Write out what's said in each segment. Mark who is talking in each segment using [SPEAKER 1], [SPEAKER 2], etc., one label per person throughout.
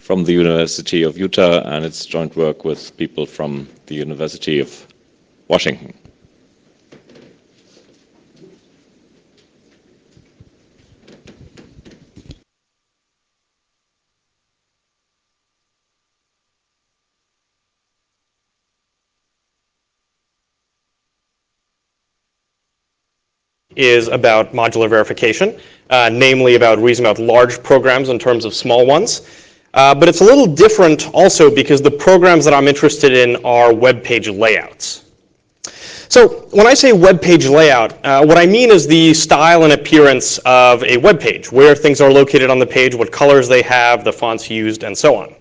[SPEAKER 1] from the University of Utah, and it's joint work with people from the University of Washington.
[SPEAKER 2] Is about modular verification, namely about reasoning about large programs in terms of small ones. But it's a little different also because the programs that I'm interested in are web page layouts. So when I say web page layout, what I mean is the style and appearance of a web page, where things are located on the page, what colors they have, the fonts used, and so on.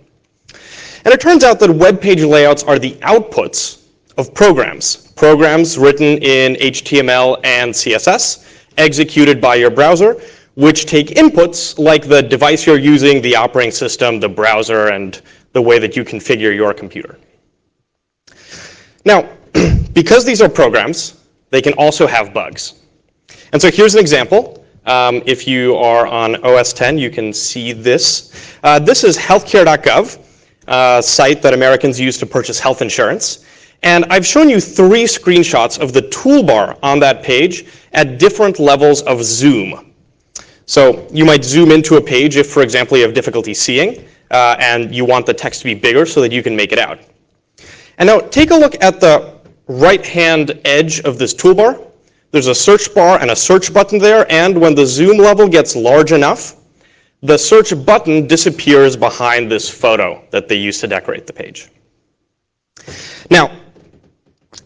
[SPEAKER 2] And it turns out that web page layouts are the outputs of programs written in HTML and CSS, executed by your browser, which take inputs like the device you're using, the operating system, the browser, and the way that you configure your computer. Now, because these are programs, they can also have bugs. And so here's an example. If you are on OS X, you can see this. This is healthcare.gov, a site that Americans use to purchase health insurance. And I've shown you 3 screenshots of the toolbar on that page at different levels of zoom. So you might zoom into a page if, for example, you have difficulty seeing, and you want the text to be bigger so that you can make it out. And now take a look at the right-hand edge of this toolbar. There's a search bar and a search button there, and when the zoom level gets large enough, the search button disappears behind this photo that they use to decorate the page. Now,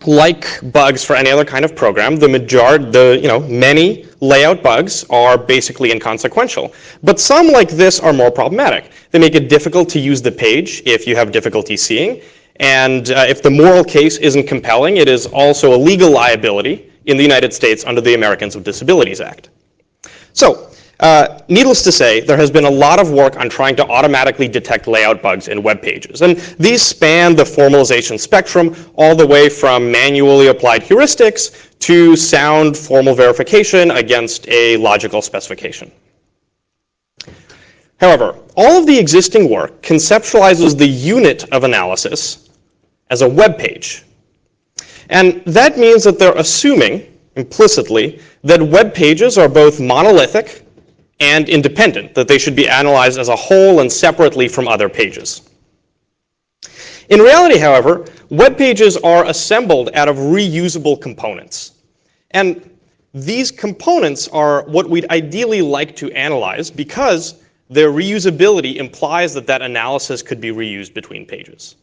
[SPEAKER 2] like bugs for any other kind of program, many layout bugs are basically inconsequential. But some like this are more problematic. They make it difficult to use the page if you have difficulty seeing. And if the moral case isn't compelling, it is also a legal liability in the United States under the Americans with Disabilities Act. So, needless to say, there has been a lot of work on trying to automatically detect layout bugs in web pages. And these span the formalization spectrum all the way from manually applied heuristics to sound formal verification against a logical specification. However, all of the existing work conceptualizes the unit of analysis as a web page. And that means that they're assuming, implicitly, that web pages are both monolithic and independent, that they should be analyzed as a whole and separately from other pages. In reality, however, web pages are assembled out of reusable components. And these components are what we'd ideally like to analyze because their reusability implies that that analysis could be reused between pages.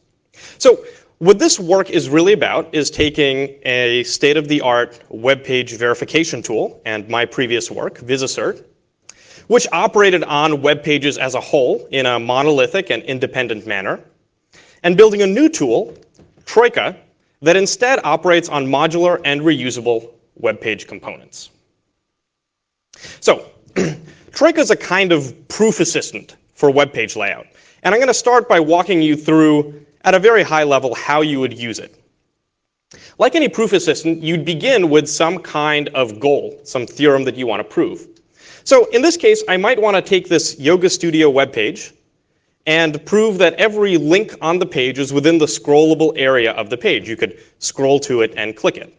[SPEAKER 2] So what this work is really about is taking a state-of-the-art web page verification tool and my previous work, VisAssert, which operated on web pages as a whole in a monolithic and independent manner, and building a new tool, Troika, that instead operates on modular and reusable web page components. So, Troika is a kind of proof assistant for web page layout. And I'm going to start by walking you through, at a very high level, how you would use it. Like any proof assistant, you'd begin with some kind of goal, some theorem that you want to prove. So in this case, I might want to take this Yoga Studio web page and prove that every link on the page is within the scrollable area of the page. You could scroll to it and click it.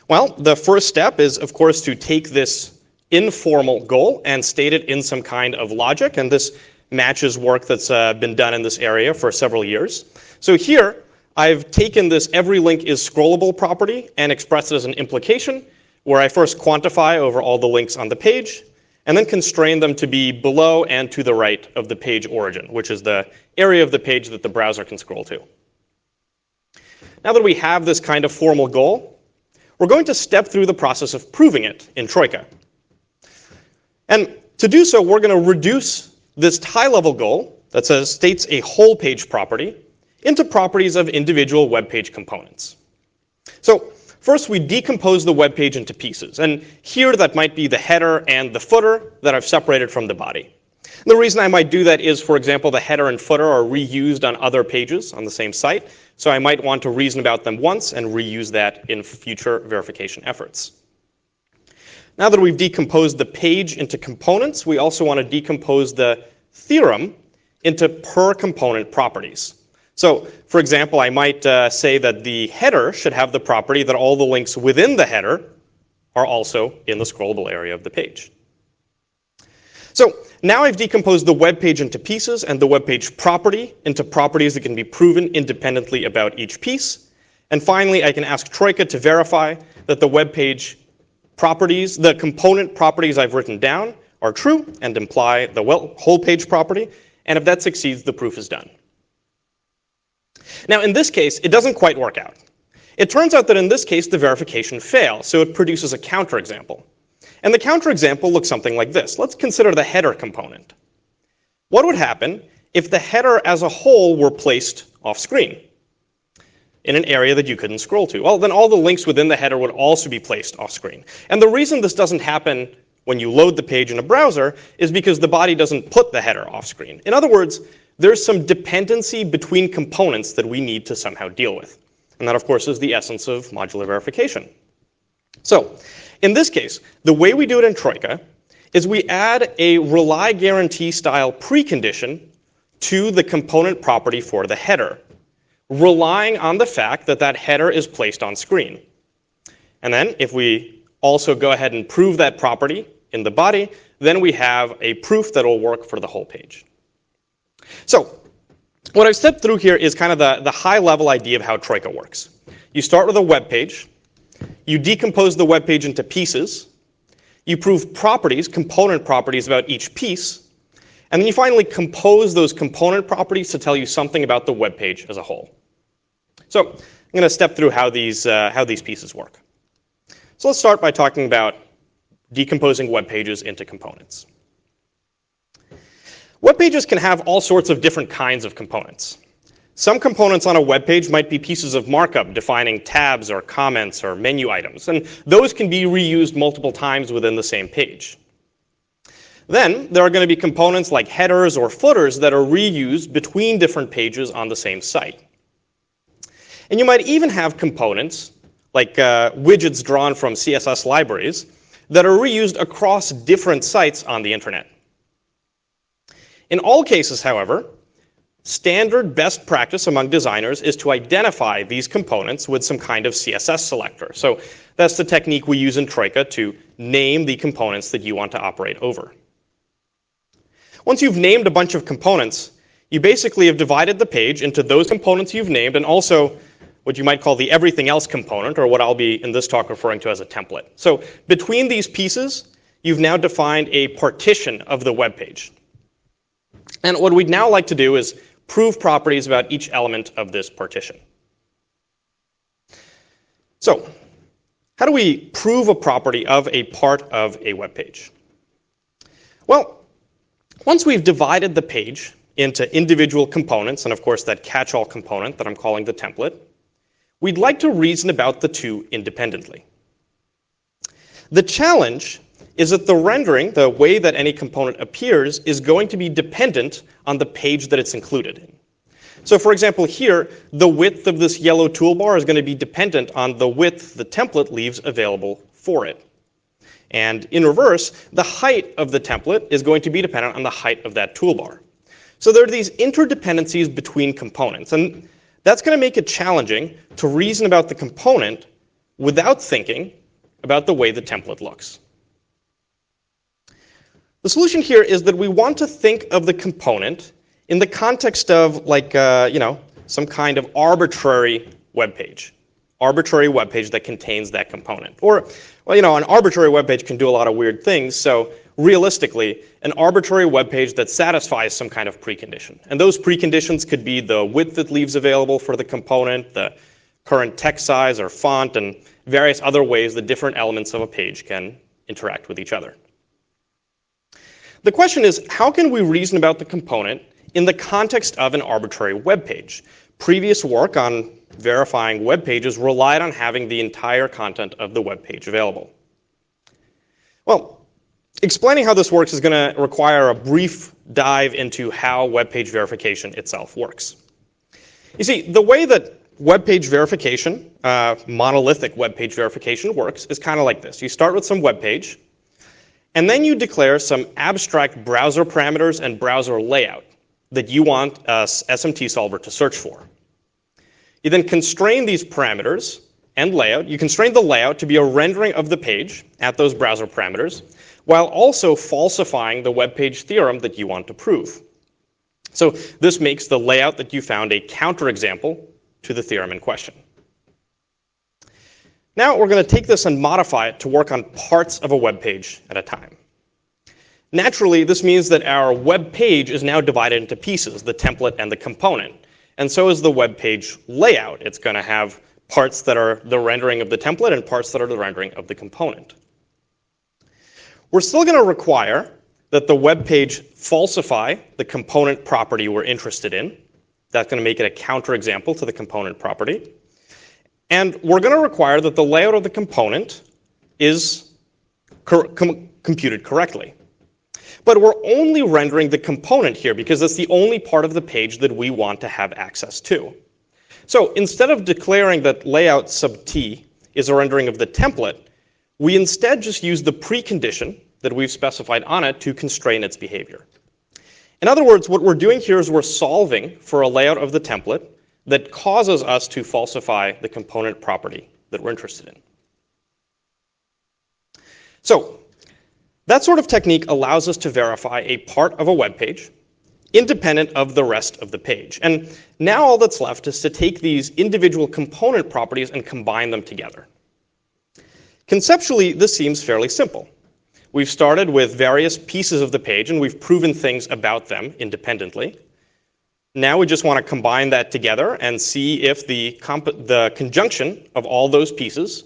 [SPEAKER 2] Well, the first step is, of course, to take this informal goal and state it in some kind of logic. And this matches work that's been done in this area for several years. So here, I've taken this every link is scrollable property and expressed it as an implication, where I first quantify over all the links on the page, and then constrain them to be below and to the right of the page origin, which is the area of the page that the browser can scroll to. Now that we have this kind of formal goal, we're going to step through the process of proving it in Troika. And to do so, we're going to reduce this high-level goal that states a whole page property into properties of individual web page components. So first, we decompose the web page into pieces. And here, that might be the header and the footer that I've separated from the body. And the reason I might do that is, for example, the header and footer are reused on other pages on the same site. So I might want to reason about them once and reuse that in future verification efforts. Now that we've decomposed the page into components, we also want to decompose the theorem into per component properties. So, for example, I might say that the header should have the property that all the links within the header are also in the scrollable area of the page. So now I've decomposed the web page into pieces and the web page property into properties that can be proven independently about each piece. And finally, I can ask Troika to verify that the web page properties, the component properties I've written down are true and imply the whole page property. And if that succeeds, the proof is done. Now, in this case, it doesn't quite work out. It turns out that in this case, the verification fails, so it produces a counterexample. And the counterexample looks something like this. Let's consider the header component. What would happen if the header as a whole were placed off screen in an area that you couldn't scroll to? Well, then all the links within the header would also be placed off screen. And the reason this doesn't happen when you load the page in a browser is because the body doesn't put the header off screen. In other words, there's some dependency between components that we need to somehow deal with. And that, of course, is the essence of modular verification. So, in this case, the way we do it in Troika is we add a rely guarantee style precondition to the component property for the header, relying on the fact that that header is placed on screen. And then if we also go ahead and prove that property in the body, then we have a proof that will work for the whole page. So what I've stepped through here is kind of the high-level idea of how Troika works. You start with a web page. You decompose the web page into pieces. You prove properties, component properties about each piece. And then you finally compose those component properties to tell you something about the web page as a whole. So I'm going to step through how these pieces work. So let's start by talking about decomposing web pages into components. Web pages can have all sorts of different kinds of components. Some components on a web page might be pieces of markup defining tabs or comments or menu items, and those can be reused multiple times within the same page. Then there are going to be components like headers or footers that are reused between different pages on the same site. And you might even have components like widgets drawn from CSS libraries that are reused across different sites on the internet. In all cases, however, standard best practice among designers is to identify these components with some kind of CSS selector. So that's the technique we use in Troika to name the components that you want to operate over. Once you've named a bunch of components, you basically have divided the page into those components you've named and also what you might call the everything else component, or what I'll be in this talk referring to as a template. So between these pieces, you've now defined a partition of the web page. And what we'd now like to do is prove properties about each element of this partition. So, how do we prove a property of a part of a web page? Well, once we've divided the page into individual components, and of course that catch-all component that I'm calling the template, we'd like to reason about the two independently. The challenge is that the rendering, the way that any component appears, is going to be dependent on the page that it's included in. So for example here, the width of this yellow toolbar is going to be dependent on the width the template leaves available for it. And in reverse, the height of the template is going to be dependent on the height of that toolbar. So there are these interdependencies between components, and that's going to make it challenging to reason about the component without thinking about the way the template looks. The solution here is that we want to think of the component in the context of some kind of arbitrary web page that contains that component. Or, an arbitrary web page can do a lot of weird things, so realistically, an arbitrary web page that satisfies some kind of precondition. And those preconditions could be the width it leaves available for the component, the current text size or font, and various other ways the different elements of a page can interact with each other. The question is, how can we reason about the component in the context of an arbitrary web page? Previous work on verifying web pages relied on having the entire content of the web page available. Well, explaining how this works is going to require a brief dive into how web page verification itself works. You see, the way that web page verification, monolithic web page verification works is kind of like this. You start with some web page, and then you declare some abstract browser parameters and browser layout. that you want a SMT solver to search for. You then constrain these parameters and layout. You constrain the layout to be a rendering of the page at those browser parameters, while also falsifying the web page theorem that you want to prove. So this makes the layout that you found a counterexample to the theorem in question. Now we're going to take this and modify it to work on parts of a web page at a time. Naturally, this means that our web page is now divided into pieces, the template and the component. And so is the web page layout. It's going to have parts that are the rendering of the template and parts that are the rendering of the component. We're still going to require that the web page falsify the component property we're interested in. That's going to make it a counterexample to the component property. And we're going to require that the layout of the component is computed correctly. But we're only rendering the component here because that's the only part of the page that we want to have access to. So instead of declaring that layout sub t is a rendering of the template, we instead just use the precondition that we've specified on it to constrain its behavior. In other words, what we're doing here is we're solving for a layout of the template that causes us to falsify the component property that we're interested in. So that sort of technique allows us to verify a part of a web page independent of the rest of the page. And now all that's left is to take these individual component properties and combine them together. Conceptually, this seems fairly simple. We've started with various pieces of the page and we've proven things about them independently. Now we just want to combine that together and see if the conjunction of all those pieces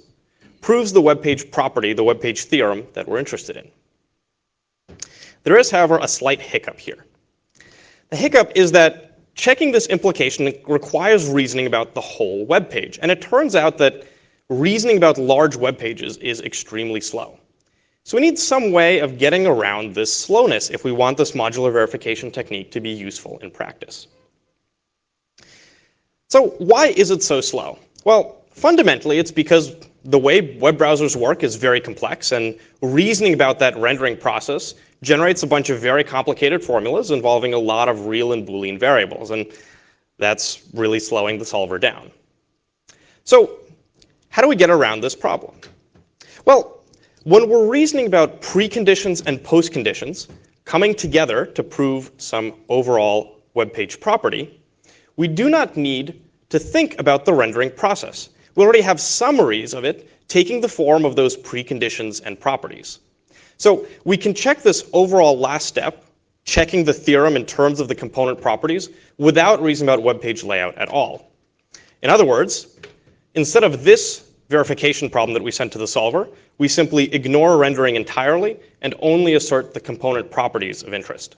[SPEAKER 2] proves the web page property, the web page theorem that we're interested in. There is, however, a slight hiccup here. The hiccup is that checking this implication requires reasoning about the whole web page. And it turns out that reasoning about large web pages is extremely slow. So we need some way of getting around this slowness if we want this modular verification technique to be useful in practice. So why is it so slow? Well, fundamentally, it's because the way web browsers work is very complex, and reasoning about that rendering process generates a bunch of very complicated formulas involving a lot of real and Boolean variables, and that's really slowing the solver down. So how do we get around this problem? Well, when we're reasoning about preconditions and postconditions coming together to prove some overall web page property, we do not need to think about the rendering process. We already have summaries of it taking the form of those preconditions and properties. So we can check this overall last step, checking the theorem in terms of the component properties, without reasoning about web page layout at all. In other words, instead of this verification problem that we sent to the solver, we simply ignore rendering entirely and only assert the component properties of interest.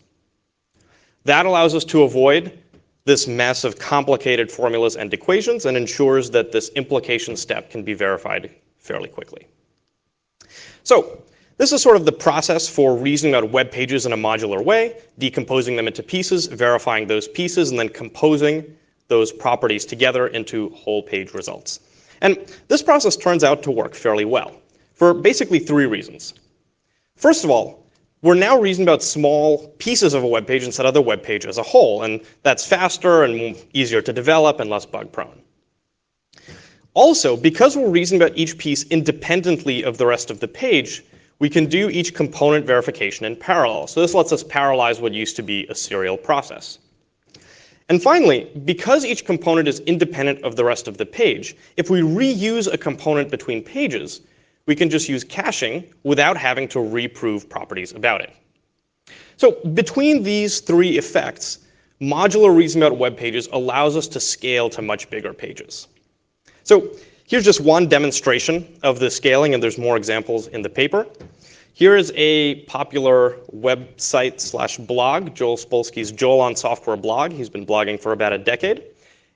[SPEAKER 2] That allows us to avoid this mess of complicated formulas and equations and ensures that this implication step can be verified fairly quickly. So this is sort of the process for reasoning about web pages in a modular way, decomposing them into pieces, verifying those pieces, and then composing those properties together into whole page results. And this process turns out to work fairly well for basically three reasons. First of all, we're now reasoning about small pieces of a web page instead of the web page as a whole, and that's faster and easier to develop and less bug prone. Also, because we're reasoning about each piece independently of the rest of the page, we can do each component verification in parallel. So this lets us parallelize what used to be a serial process. And finally, because each component is independent of the rest of the page, if we reuse a component between pages, we can just use caching without having to reprove properties about it. So between these three effects, modular reasoning about web pages allows us to scale to much bigger pages. So here's just one demonstration of the scaling, and there's more examples in the paper. Here is a popular website / blog, Joel Spolsky's Joel on Software blog. He's been blogging for about a decade.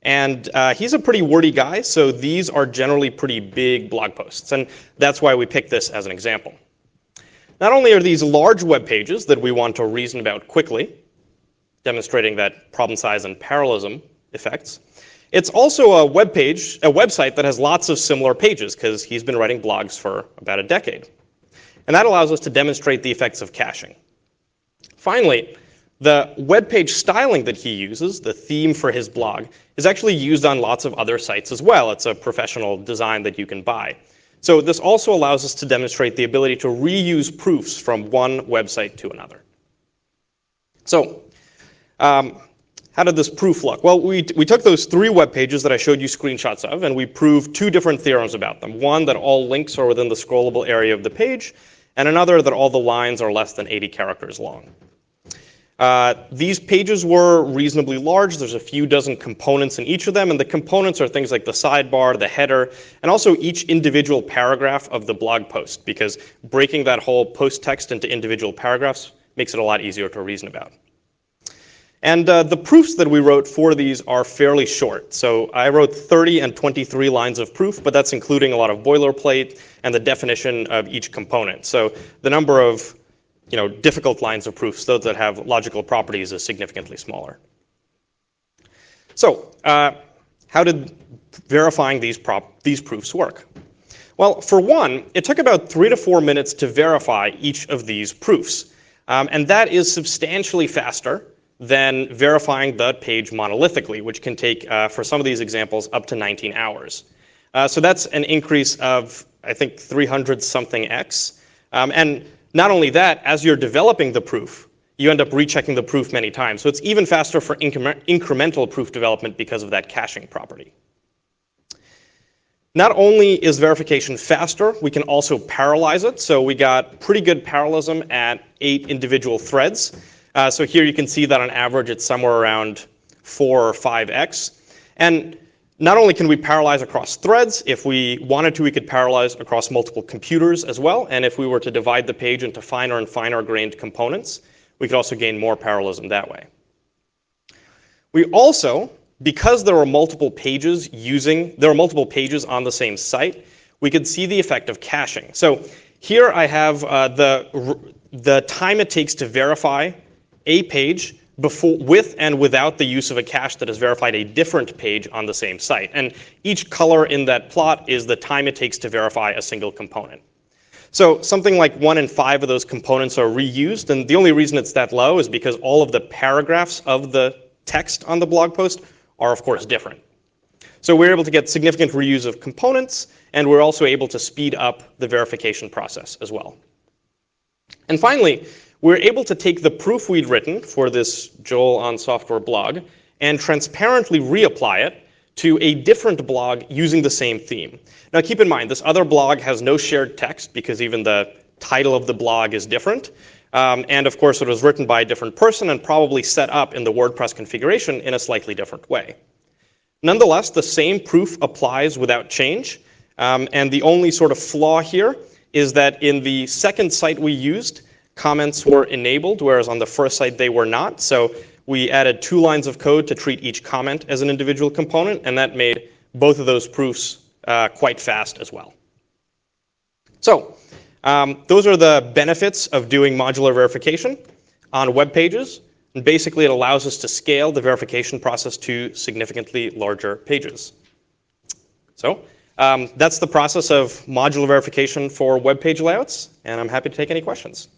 [SPEAKER 2] And he's a pretty wordy guy, so these are generally pretty big blog posts. And that's why we picked this as an example. Not only are these large web pages that we want to reason about quickly, demonstrating that problem size and parallelism effects, it's also a website that has lots of similar pages, because he's been writing blogs for about a decade. And that allows us to demonstrate the effects of caching. Finally, The web page styling that he uses, the theme for his blog, is actually used on lots of other sites as well. It's a professional design that you can buy. So this also allows us to demonstrate the ability to reuse proofs from one website to another. So how did this proof look? Well, we took those 3 web pages that I showed you screenshots of, and we proved 2 different theorems about them. One, that all links are within the scrollable area of the page, and another, that all the lines are less than 80 characters long. These pages were reasonably large. There's a few dozen components in each of them, and the components are things like the sidebar, the header, and also each individual paragraph of the blog post, because breaking that whole post text into individual paragraphs makes it a lot easier to reason about. And the proofs that we wrote for these are fairly short. So I wrote 30 and 23 lines of proof, but that's including a lot of boilerplate and the definition of each component. So the number of difficult lines of proofs, those that have logical properties, is significantly smaller. So how did verifying these proofs work? Well, for one, it took about 3 to 4 minutes to verify each of these proofs. And that is substantially faster than verifying the page monolithically, which can take, for some of these examples, up to 19 hours. So that's an increase of, I think, 300-something x. And not only that, as you're developing the proof, you end up rechecking the proof many times. So it's even faster for incremental proof development because of that caching property. Not only is verification faster, we can also parallelize it. So we got pretty good parallelism at 8 individual threads. So here you can see that on average it's somewhere around 4 or 5x. And not only can we parallelize across threads, if we wanted to, we could parallelize across multiple computers as well. And if we were to divide the page into finer and finer grained components, we could also gain more parallelism that way. We also, because there are multiple pages on the same site, we could see the effect of caching. So here I have the time it takes to verify a page with and without the use of a cache that has verified a different page on the same site. And each color in that plot is the time it takes to verify a single component. So something like 1 in 5 of those components are reused, and the only reason it's that low is because all of the paragraphs of the text on the blog post are, of course, different. So we're able to get significant reuse of components, and we're also able to speed up the verification process as well. And finally, we're able to take the proof we'd written for this Joel on Software blog and transparently reapply it to a different blog using the same theme. Now keep in mind, this other blog has no shared text because even the title of the blog is different. And of course, it was written by a different person and probably set up in the WordPress configuration in a slightly different way. Nonetheless, the same proof applies without change. And the only sort of flaw here is that in the second site we used, comments were enabled, whereas on the first site they were not. So we added 2 lines of code to treat each comment as an individual component, and that made both of those proofs quite fast as well. So those are the benefits of doing modular verification on web pages. And basically, it allows us to scale the verification process to significantly larger pages. So that's the process of modular verification for web page layouts, and I'm happy to take any questions.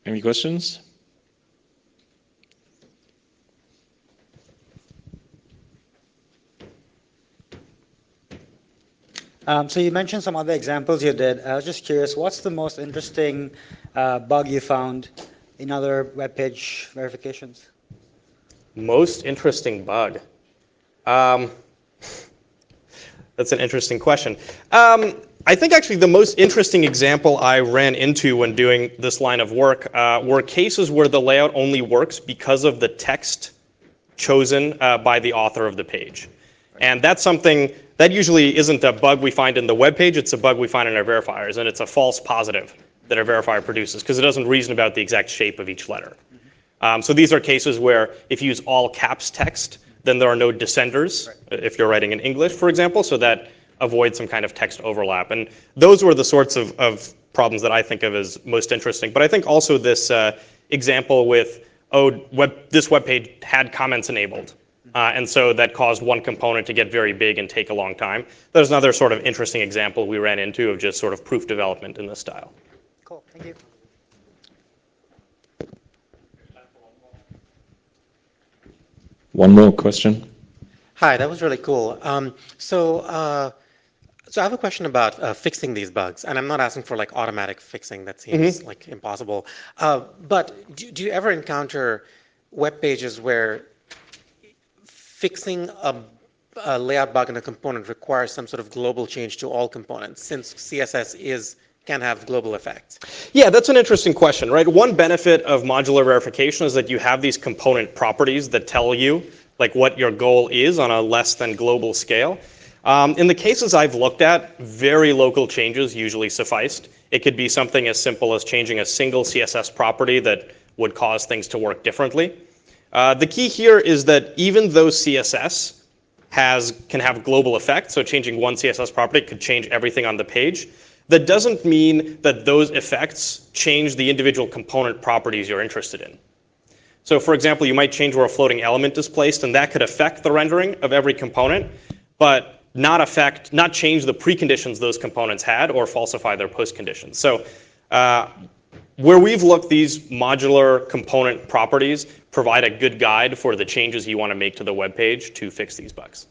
[SPEAKER 1] Any questions?
[SPEAKER 3] So you mentioned some other examples you did. I was just curious, what's the most interesting bug you found in other web page verifications?
[SPEAKER 2] Most interesting bug? That's an interesting question. I think actually the most interesting example I ran into when doing this line of work were cases where the layout only works because of the text chosen by the author of the page. And that's something that usually isn't a bug we find in the web page, it's a bug we find in our verifiers, and it's a false positive that our verifier produces because it doesn't reason about the exact shape of each letter. So these are cases where if you use all caps text, then there are no descenders, if you're writing in English, for example, so that avoids some kind of text overlap. And those were the sorts of problems that I think of as most interesting. But I think also this example with, this web page had comments enabled. And so that caused one component to get very big and take a long time. There's another sort of interesting example we ran into of just sort of proof development in this style.
[SPEAKER 3] Cool, thank you.
[SPEAKER 1] One more question.
[SPEAKER 4] Hi, that was really cool. So I have a question about fixing these bugs, and I'm not asking for like automatic fixing. That seems like impossible. But do you ever encounter web pages where fixing a layout bug in a component requires some sort of global change to all components, since CSS can have global effects?
[SPEAKER 2] Yeah, that's an interesting question, right? One benefit of modular verification is that you have these component properties that tell you like what your goal is on a less than global scale. In the cases I've looked at, very local changes usually sufficed. It could be something as simple as changing a single CSS property that would cause things to work differently. The key here is that even though CSS can have global effects, so changing one CSS property could change everything on the page, that doesn't mean that those effects change the individual component properties you're interested in. So for example, you might change where a floating element is placed, and that could affect the rendering of every component, but not change the preconditions those components had or falsify their postconditions. So where we've looked, these modular component properties provide a good guide for the changes you want to make to the web page to fix these bugs.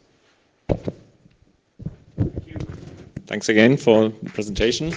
[SPEAKER 1] Thanks again for the presentation.